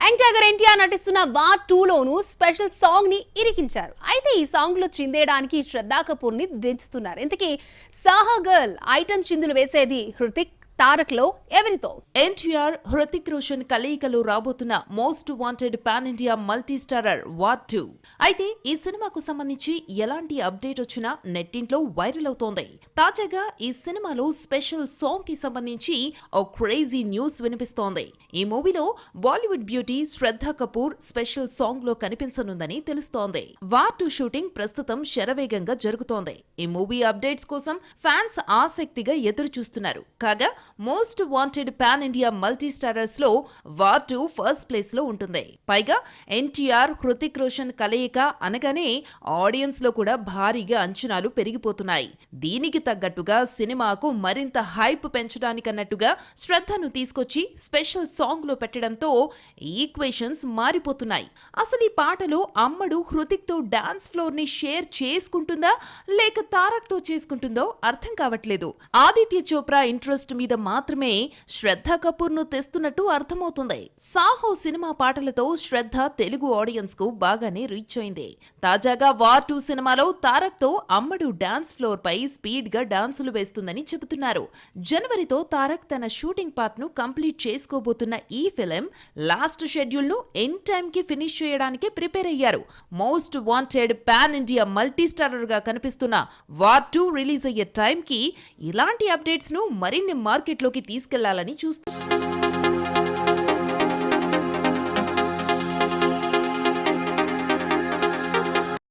Young tiger NTR నటిస్తున్న war 2 లోను special song ని ఇరికించారు. అయితే ఈ సాంగ్ లో చిందేయడానికి శ్రద్ధా కపూర్ ని దించుతున్నారు. ఇంతకీ సాహా గర్ల్ ఐటమ్ చిందులు వేసేది హృతిక్, తారక్ లో ఎవరితో? ఎన్టీఆర్, హృతిక్ రోషన్ కలయికలో రాబోతున్న most wanted pan India multi starrer war 2. అయితే ఈ సినిమాకు సంబంధించి ఎలాంటి అప్డేట్ వచ్చినా నెట్టింట్లో వైరల్ అవుతోంది. తాజాగా ఈ సినిమాలో స్పెషల్ సాంగ్ కి సంబంధించి ఓ క్రేజీ న్యూస్ వినిపిస్తోంది. ఈ మూవీలో బాలీవుడ్ బ్యూటీ శ్రద్ధా కపూర్ స్పెషల్ సాంగ్ లో కనిపించనుందని తెలుస్తోంది. వార్ 2 షూటింగ్ ప్రస్తుతం శరవేగంగా జరుగుతోంది. ఈ మూవీ అప్డేట్స్ కోసం ఫ్యాన్స్ ఆసక్తిగా ఎదురు చూస్తున్నారు. కాగా most wanted pan India multi starrers లో వార్ 2 ఫస్ట్ ప్లేస్ లో ఉంటుంది. పైగా ఎన్టీఆర్, హృతిక్ రోషన్ కలయిక అనగానే ఆడియన్స్ లో కూడా భారీగా అంచనాలు పెరిగిపోతున్నాయి. దీనికి తగ్గట్టుగా సినిమాకు మరింత హైప్ పెంచడానికన్నట్టుగా శ్రద్ధను తీసుకొచ్చి స్పెషల్ సాంగ్ లో పెట్టడంతో ఈక్వేషన్స్ మారిపోతున్నాయి. అసలు ఈ పాటలో అమ్మడు హృతిక్ తో డాన్స్ ఫ్లోర్ ని షేర్ చేసుకుంటుందా లేక తారక్ తో చేసుకుంటుందో అర్థం కావట్లేదు. ఆదిత్య చోప్రా ఇంట్రెస్ట్ మీద మాత్రమే శ్రద్ధా కపూర్ ను తెస్తున్నట్టు అర్థమవుతుంది. సాహో సినిమా పాటలతో శ్రద్ధ తెలుగు ఆడియన్స్ కు బాగానే రీచ్ అయింది. తాజాగా వార్ 2 సినిమాలో తారక్ తో అమ్మడు డాన్స్ ఫ్లోర్ పై స్పీడ్ గా డాన్సులు వేస్తుందని చెబుతున్నారు. జనవరితో తారక్ తన షూటింగ్ పార్ట్ ను కంప్లీట్ చేసుకోబోతున్న ఈ ఫిలిం లాస్ట్ షెడ్యూల్ ను ఎన్ టైమ్ కి ఫినిష్ చేయడానికి ప్రిపేర్ అయ్యారు. Most wanted pan India multi starrer గా కనిపిస్తున్న వార్ 2 రిలీజ్ అయ్యే టైం కి ఇలాంటి అప్డేట్స్ ను మరిన్ని మార్కెట్లోకి తీసుకెళ్లాలని చూస్తున్నారు.